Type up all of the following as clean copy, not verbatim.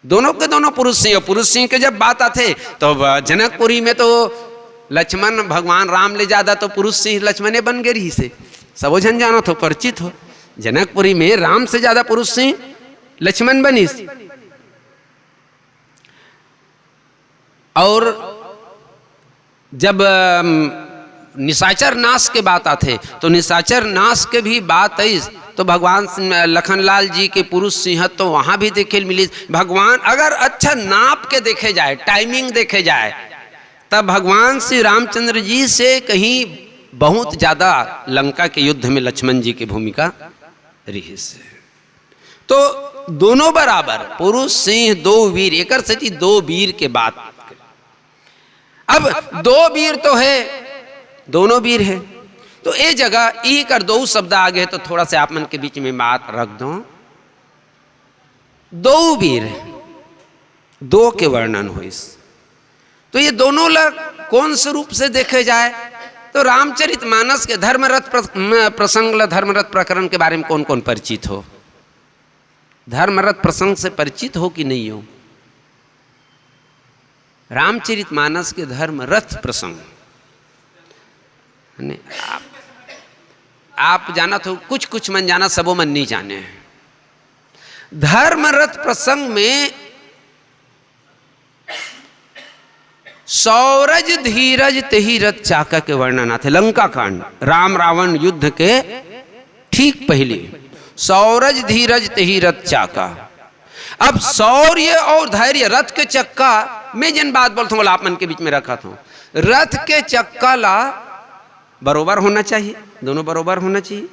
दोनों के दोनों पुरुष सिंह। पुरुष सिंह के जब बात आते तो जनकपुरी में तो लक्ष्मण भगवान राम ले ज्यादा तो पुरुष सिंह लक्ष्मणे बन गए रही से सबो जन जानो तो परिचित हो। जनकपुरी में राम से ज्यादा पुरुष सिंह लक्ष्मण बनी। और जब निशाचर नाश के बात आते तो निशाचर नाश के भी बात आई तो भगवान लखनलाल जी के पुरुष सिंह तो वहां भी देखे मिली। भगवान अगर अच्छा नाप के देखे जाए, टाइमिंग देखे जाए, तब भगवान श्री रामचंद्र जी से कहीं बहुत ज्यादा लंका के युद्ध में लक्ष्मण जी की भूमिका रही से। तो दोनों बराबर पुरुष सिंह दो वीर, एक सची दो वीर के बात। अब दो वीर तो है, दोनों वीर है, तो ये जगह ई कर दो शब्द आगे तो थोड़ा सा आप मन के बीच में बात रख दो। दो वीर है, दो के वर्णन हो इस, तो ये दोनों लग कौन से रूप से देखे जाए तो रामचरितमानस के धर्मरथ प्रसंग धर्मरथ प्रकरण के बारे में कौन कौन परिचित हो? धर्मरथ प्रसंग से परिचित हो कि नहीं हो? रामचरितमानस के धर्मरथ प्रसंग आप जाना तो कुछ कुछ मन जाना, सबो मन नहीं जाने। धर्मरथ प्रसंग में सौरज धीरज तेहि रथ चाका के वर्णन आते। लंका कांड, राम रावण युद्ध के ठीक पहले सौरज धीरज तेहि रथ चाका। अब शौर्य और धैर्य रथ के चक्का में जिन बात बोलता हूँ आप मन के बीच में रखा था, रथ के चक्का ला बरोबर होना चाहिए, दोनों बरोबर होना चाहिए,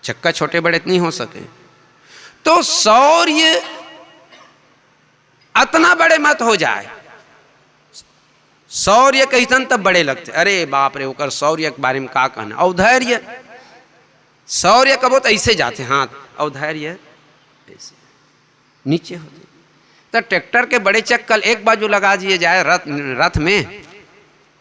चक्का छोटे बड़े नहीं हो सके। तो शौर्य अतना बड़े मत हो जाए, शौर्य कहीतन तब बड़े लगते, अरे बाप रे ओकर शौर्य के बारे में का कहना। और धैर्य, शौर्य कबो तो ऐसे जाते हाथ, और धैर्य ऐसे नीचे होते। तो ट्रैक्टर के बड़े चक्कल एक बाजू लगा दिए जाए रथ में,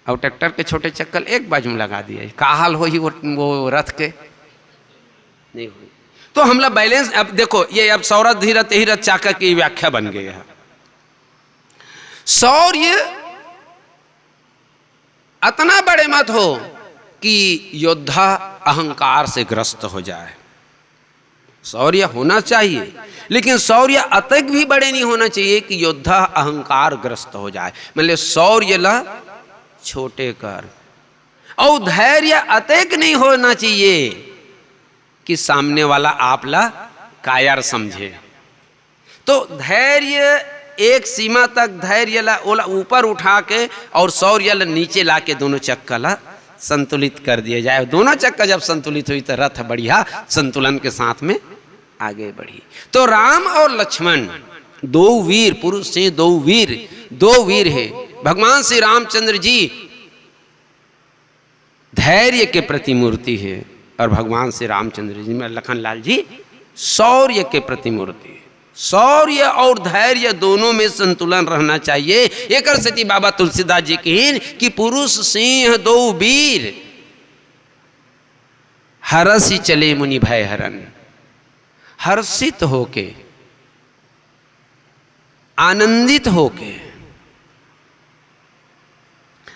और ट्रैक्टर के छोटे चक्कल एक बाजू में लगा दिए, का हाल हो ही वो रथ के नहीं हुई। तो हमला बैलेंस, अब देखो ये अब सौरथ धीरथ तेहि रथ चाका की व्याख्या बन गई है। शौर्य अतना बड़े मत हो कि योद्धा अहंकार से ग्रस्त हो जाए। शौर्य होना चाहिए, लेकिन शौर्य अतक भी बड़े नहीं होना चाहिए कि योद्धा अहंकार ग्रस्त हो जाए। मतलब शौर्य ला छोटे कर, और धैर्य अतक नहीं होना चाहिए कि सामने वाला आप ला कायर समझे। तो धैर्य एक सीमा तक, धैर्य ला ऊपर उठा के और शौर्य ला नीचे ला के दोनों चक्का ला संतुलित कर दिया जाए। दोनों चक्का जब संतुलित हुई तो रथ बढ़िया संतुलन के साथ में आगे बढ़ी। तो राम और लक्ष्मण दो वीर पुरुष से, दो वीर है। भगवान श्री रामचंद्र जी धैर्य के प्रतिमूर्ति है, और भगवान श्री रामचंद्र जी में लखनलाल जी शौर्य के प्रतिमूर्ति है। शौर्य और धैर्य दोनों में संतुलन रहना चाहिए। एक सती बाबा तुलसीदास जी की कि पुरुष सिंह दो वीर, हरसी चले मुनि भय हरन। हर्षित होके, आनंदित होके,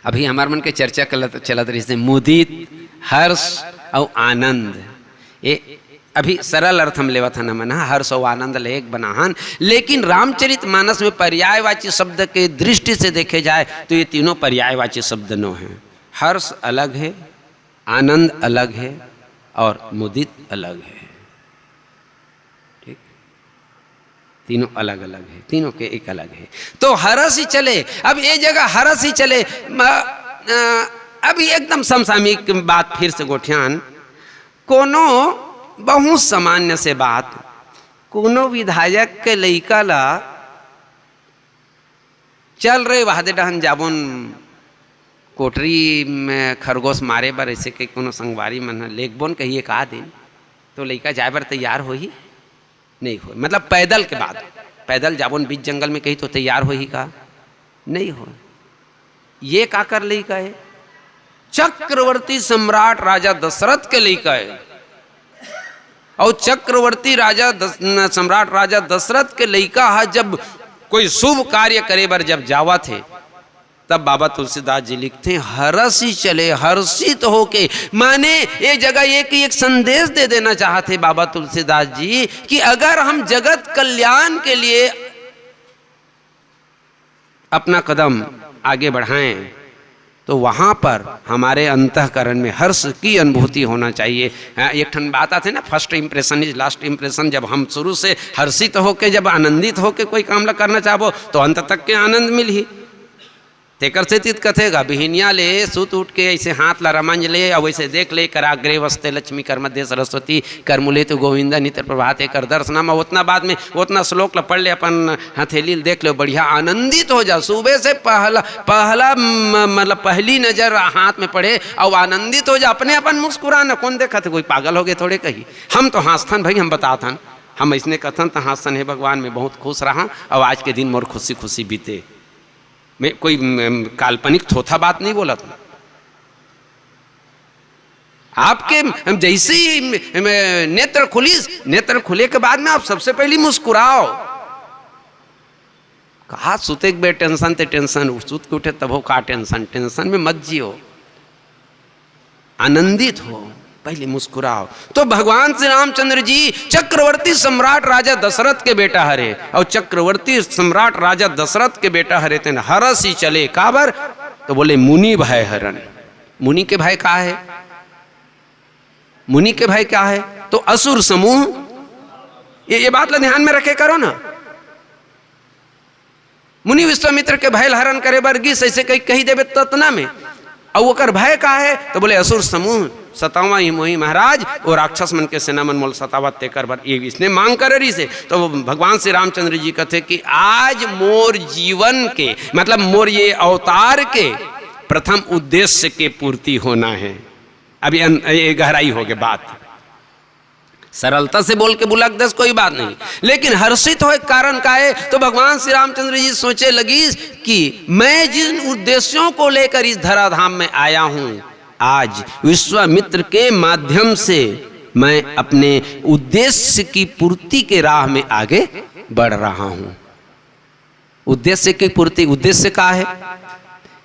अभी हमारे मन के चर्चा चलत रही से मुदित, हर्ष और आनंद। ये अभी सरल अर्थ हम लेवा था न मना, हर्ष और आनंद ले एक बनाहन। लेकिन रामचरितमानस में पर्यायवाची शब्द के दृष्टि से देखे जाए तो ये तीनों पर्यायवाची शब्द नो हैं। हर्ष अलग है, आनंद अलग है, और मुदित अलग है। ठीक, तीनों अलग अलग है, तीनों के एक अलग है। तो हरस ही चले, अब ये जगह हरस ही चले। अभी एकदम समसामयिक बात फिर से गोठियान, कोनो बहुत सामान्य से बात, कोनो विधायक के लइका ला चल रहे वादे डहन जाबुन कोठरी में खरगोश मारे बर, ऐसे के कोनो संगवारी मन लेखबोन कहिए का दिन, तो लइका जाए बर तैयार हो ही नहीं हो। मतलब पैदल के बाद, पैदल जाबुन बीच जंगल में कही तो तैयार हो ही का नहीं हो। ये का कर लइका है? चक्रवर्ती सम्राट राजा दशरथ के लइका है। और चक्रवर्ती राजा सम्राट राजा दशरथ के लइका है जब कोई शुभ कार्य करे बर जब जावा थे, तब बाबा तुलसीदास जी लिखते हैं हरसी चले, हर्षित होके। माने एक जगह एक संदेश दे देना चाहते बाबा तुलसीदास जी कि अगर हम जगत कल्याण के लिए अपना कदम आगे बढ़ाएं तो वहां पर हमारे अंतःकरण में हर्ष की अनुभूति होना चाहिए। एक ठन बात आते ना, first impression is last impression. जब हम शुरू से हर्षित होके, जब आनंदित होके कोई काम करना चाहो तो अंत तक के आनंद मिल ही। तेकर से तीत कथेगा बिहिनिया ले सुत उठ के ऐसे हाथ ला रमंज ले और वैसे देख ले कराग्रे वस्ते लक्ष्मी कर मध्य सरस्वती कर मुले तो गोविंदा नित्य प्रभात कर दर्शनामा। उतना बाद में उतना श्लोक ला पढ़ ले, अपन हथेली देख लो, बढ़िया आनंदित हो जा। सुबह से पहला मतलब पहली नजर हाथ में पड़े और आनंदित हो जा। अपने अपन मुस्कुराना, कौन देखा थे, कोई पागल हो गए थोड़े कही। हम तो हंसथन भाई, हम बताथन, हम ऐसने कथन तो हंसन है भगवान में बहुत खुश रहा और आज के दिन मोर खुशी खुशी बीते। मैं कोई काल्पनिक थोथा बात नहीं बोला था। आपके जैसे ही नेत्र खुलीस, नेत्र खुले के बाद में आप सबसे पहले मुस्कुराओ। कहा सुते बे टेंशन ते टेंशन, सुत के उठे तब हो का टेंशन, टेंशन में मत जियो, आनंदित हो, पहले मुस्कुराओ। तो भगवान श्री रामचंद्र जी चक्रवर्ती सम्राट राजा दशरथ के बेटा हरे, और चक्रवर्ती सम्राट राजा दशरथ के बेटा हरे तेन हरस ही चले काबर, तो बोले मुनि भय हरण। मुनि के भय क्या है? मुनि के भय क्या है? तो असुर समूह। ये बात ला ध्यान में रखे करो ना। मुनि विश्वामित्र के भय हरण करे बरगिस ऐसे कही देवे ततना में, और ओकर भय का है? तो बोले असुर समूह सतावा ही मोही महाराज, और राक्षस मन के सेना मन मोल सतावत ते कर बर। ये इसने मांग कर रही से। तो भगवान श्री रामचंद्र जी कहते कि आज मोर जीवन के मतलब मोर ये अवतार के प्रथम उद्देश्य के पूर्ति होना है। अभी ये गहराई हो गई बात, सरलता से बोल के बुलक दस कोई बात नहीं, लेकिन हर्षित हो कारण का है? तो भगवान श्री रामचंद्र जी सोचे लगी कि मैं जिन उद्देश्यों को लेकर इस धराधाम में आया हूं, आज विश्वामित्र के माध्यम से मैं अपने उद्देश्य की पूर्ति के राह में आगे बढ़ रहा हूं। उद्देश्य की पूर्ति, उद्देश्य का है?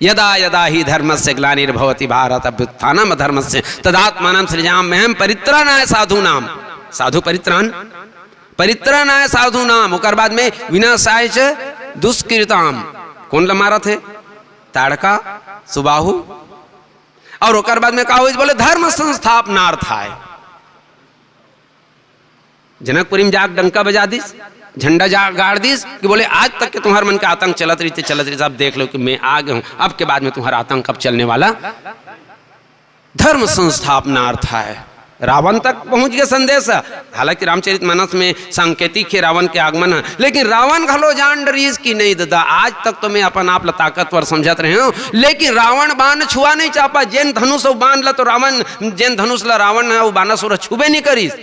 यदा यदा ही धर्मस्य ग्लानिर्भवति भारत अभ्युत्थानम अधर्मस्य तदात्मानं सृजाम्यहं परित्राणाय साधूनाम। साधु परित्राण, परित्राणाय साधूनाम। ओकर बाद में विनाशाय च दुष्कृताम। कौन ला मारा थे? ताड़का, सुबाहु। और ओकर बाद में कहा बोले धर्म संस्थापनार्थाय। जनकपुरी में जाग डंका बजा दिस, झंडा जा गाड़ दिस कि बोले आज तक के तुम्हारे मन के आतंक चलत रही, अब देख लो कि मैं आ गया हूं, अब के बाद में तुम्हारा आतंक कब चलने वाला? धर्म संस्थापनार्थाय। रावण तक पहुंच गया संदेश। हालांकि रामचरितमानस में सांकेतिक है रावण के आगमन है, लेकिन रावण घलो जान डरीज की नहीं दादा, आज तक तो मैं अपन आप ला ताकतवर समझत रहे हूं, लेकिन रावण बाण छुआ नहीं चापा। जैन धनुष बाण ला तो रावण, जैन धनुष ला रावण है वो बानासुर छुबे नहीं करीस।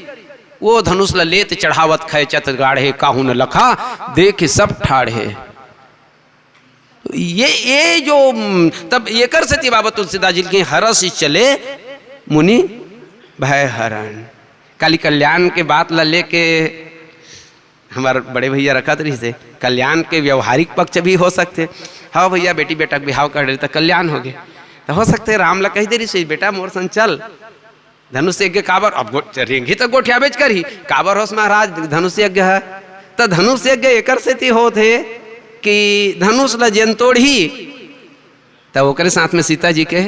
वो धनुष ला लेत चढ़ावत खैचत गाढ़े, काहू न लखा देख सब ठाढ़े। ये जो तब ये कर सती बाबा तुलसीदास जी के हरस चले मुनि भय हरण। काली कल्याण के बात ला लेके हमारे बड़े भैया रखत रही थे, कल्याण के व्यवहारिक पक्ष भी हो सकते। हाँ भैया बेटी बेटा बिहाव कर रहे तो कल्याण हो गए, तो हो सकते राम ला कही दे रही बेटा मोर संग चल धनुष यज्ञ काबर। अब रेंगी तो गोठिया बेच कर ही काबर होस महाराज धनुष यज्ञ है। तो धनुष यज्ञ एक से हो थे कि धनुष ला जन तोड़ी तब ओकरे साथ में सीता जी के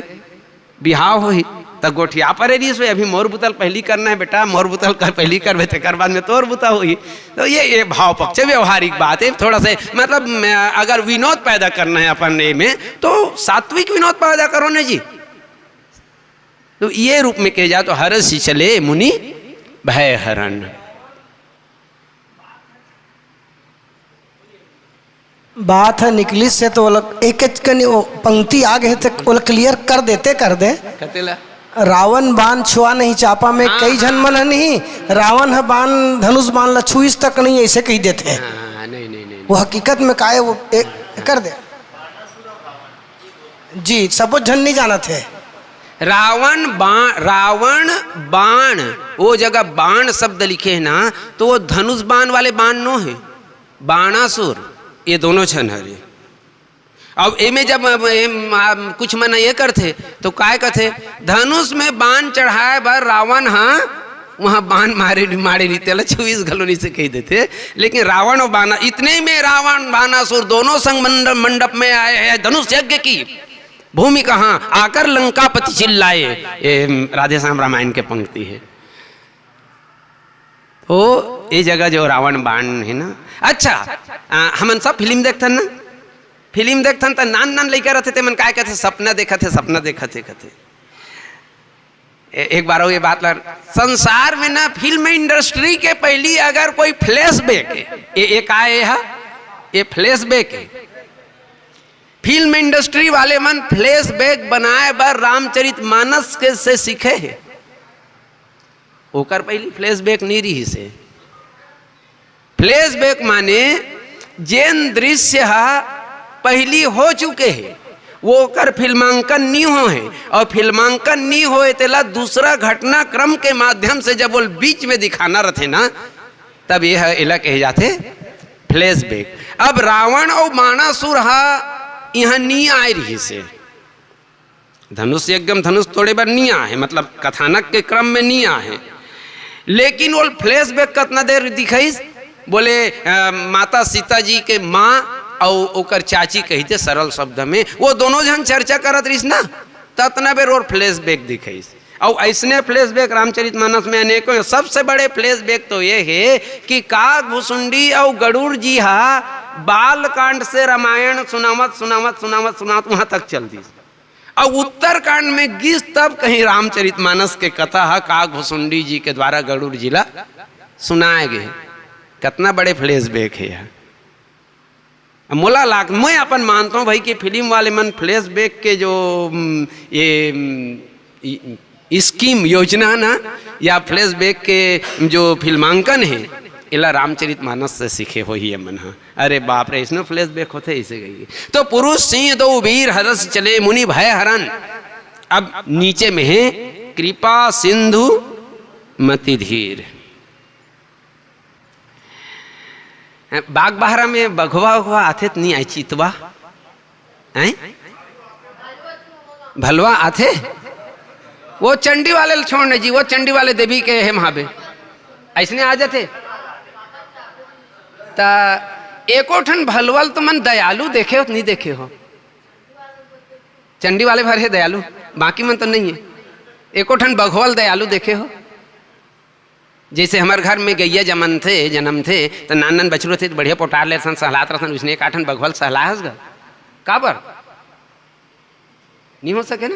बिहाव हो ही, तब गोठिया पर रही अभी मोर बुतल पहली करना है बेटा, मोर बुतल कर पहली करवे तेकर बाद में तोर बुता हुई। तो ये भाव पक्ष व्यवहारिक बात है। थोड़ा सा मतलब अगर विनोद पैदा करना है अपन में तो सात्विक विनोद पैदा करो ना जी। तो ये रूप में कहे जाए तो हरस चले मुनि भय हरण। बात है निकली से तो एक पंक्ति आ गए थे क्लियर कर देते कर दे। रावण बाण छुआ नहीं चापा में कई जन मन नहीं, रावण है बाण धनुष बाण ला छुईस तक नहीं, ऐसे कही देते हैं। नहीं। वो हकीकत में काहे वो कर दे जी, सब जन नहीं जाना थे। रावण बाण वो जगह बाण शब्द लिखे है ना, तो वो धनुष बाण वाले बाण नो है, बाणासुर, ये दोनों छन हरे। अब एमे जब कुछ मन ये करते तो काय कहते, धनुष में बाण चढ़ाए बर रावण हाँ वहाँ बाण मारे नहीं तेला 24 घलोनी से कह देते, लेकिन रावण और बाना इतने में रावण बाणासुर दोनों संग मंडप में आए हैं, धनुष यज्ञ की भूमि कहाँ आकर लंकापति चिल्लाए। राधे श्याम रामायण के पंक्ति है। तो ये जगह जो रावण बाण है ना, अच्छा हमन सब फिल्म देखथन ना, फिल्म देखथन तो नान लइका रहते थे मन काय कहते सपना देखते कहते। एक बार ये बात लग, संसार में ना फिल्म इंडस्ट्री के पहली अगर कोई फ्लैशबैक है, ये फ्लैशबैक है, फिल्म इंडस्ट्री वाले मन फ्लैशबैक बनाए बर रामचरितमानस के से सीखे है। ओकर पहली फ्लैशबैक नहीं रही से। फ्लैशबैक माने जेन दृश्य पहली हो चुके हैं वो कर फिल्मांकन नहीं हो है, और फिल्मांकन नहीं होए तेला दूसरा घटनाक्रम के माध्यम से जब वो बीच में दिखाना रहते ना, तब यह इला कहे जाते फ्लैशबैक। अब रावण और बाणासुर यहाँ नहीं आए रही से, धनुष एकदम धनुष तोड़े बार नहीं आए, मतलब कथानक के क्रम में नहीं आए, लेकिन वो फ्लैशबैक कितना देर दिखाई, बोले माता सीता जी के माँ और ओकर चाची कहते सरल शब्द में, वो दोनों जन चर्चा करत रही ना, ततना बेर और फ्लैशबैक दिखाई। और ऐसने फ्लैशबैक रामचरितमानस में अनेकों। सबसे बड़े फ्लैशबैक तो ये है कि काग भुसुंडी और गरुड़ जी बाल कांड से रामायण सुनावत वहां तक चल दी, और उत्तरकांड में गिस तब कहीं रामचरितमानस के कथा काग भुसुंडी जी के द्वारा गरुड़ जिला सुनाए गए। कितना बड़े फ्लैशबैक है यह। मोला लाग मैं अपन मानता हूँ भाई कि फिल्म वाले मन फ्लैशबैक के जो ये स्कीम योजना ना, या फ्लैशबैक के जो फिल्मांकन है, इला रामचरितमानस से सीखे हो ही मन। अरे बाप रे, इसमें फ्लैशबैक होते इसे गई। तो पुरुष सिंह दो वीर हरस चले मुनि भय हरन। अब नीचे में है कृपा सिंधु मति धीर। बाग बहरा में बघवा उघवा आथे तो नहीं आई, चितवा भलवा आथे, वो चंडी वाले छोड़ने जी, वो चंडी वाले देवी के है महाबे ऐसने आ जाते। ता एको ठन भलवल तो मन दयालु देखे हो नहीं देखे हो, चंडी वाले भर है दयालु, बाकी मन तो नहीं है। एको ठन बघवल दयालु देखे हो? जैसे हमारे घर में गैया जन्म थे तो नान बछड़ो थे तो बढ़िया पोटार ले सन सहलात रहसन, उसने एक आठन बघवल सहलाहस गा काबर नहीं हो सके ना,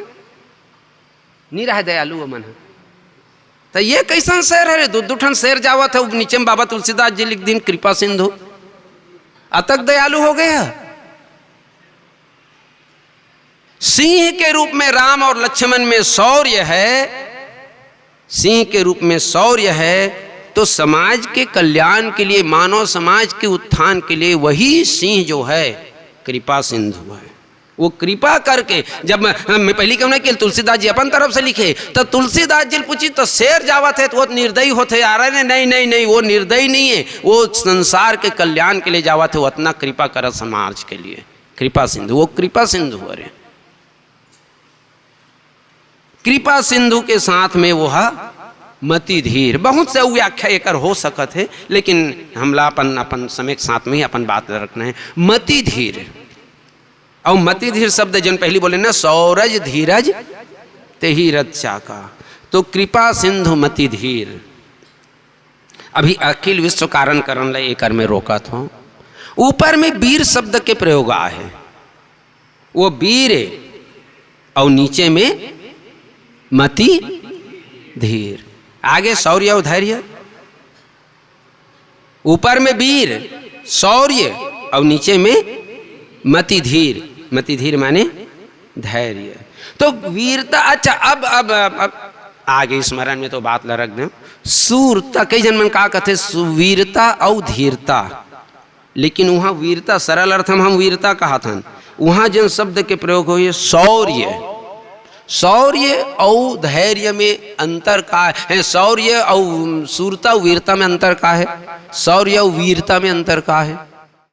नहीं रहे दयालु वो मन। तो ये कैसन शेर है रे, दो ठन शेर जावत है नीचे में बाबा तुलसीदास जी लिख दिन कृपा सिंधु, अतक दयालु हो गया। सिंह के रूप में राम और लक्ष्मण में शौर्य है, सिंह के रूप में शौर्य है, तो समाज के कल्याण के लिए, मानव समाज के उत्थान के लिए वही सिंह जो है कृपा सिंधु है। वो कृपा करके, जब मैं पहली कहूँ ना कि तुलसीदास जी अपन तरफ से लिखे, तो तुलसीदास जी पूछी तो शेर जावत है तो वो निर्दयी होते आ रहे नहीं, वो निर्दयी नहीं है, वो संसार के कल्याण के लिए जावत है, वो इतना कृपा कर समाज के लिए, कृपा सिंधु, वो कृपा सिंधु अरे कृपा सिंधु के साथ में वो मति धीर। बहुत से व्याख्या एक हो सकत है, लेकिन हमला अपन समय के साथ में ही अपन बात रखना है। मति धीर और मति धीर शब्द जन पहली बोले ना, सौरज धीरज तेहि रथ चाका, तो कृपा सिंधु मति धीर। अभी अखिल विश्व कारण करण ला एक में रोकत हो, ऊपर में वीर शब्द के प्रयोग है, वो वीर है, और नीचे में मति धीर, आगे शौर्य और धैर्य, ऊपर में वीर शौर्य और नीचे में मति धीर, मति धीर माने धैर्य। तो वीरता, अच्छा अब आगे स्मरण में तो बात ला रख दें, सूरता कई जन मन का कहते सुवीरता और धीरता, लेकिन वहाँ वीरता सरल अर्थ हम वीरता कहा था, वहाँ जन शब्द के प्रयोग हो शौर्य, शौर्य और धैर्य में अंतर का है? शौर्य और शूरता वीरता में अंतर का है? शौर्य और वीरता में अंतर का है?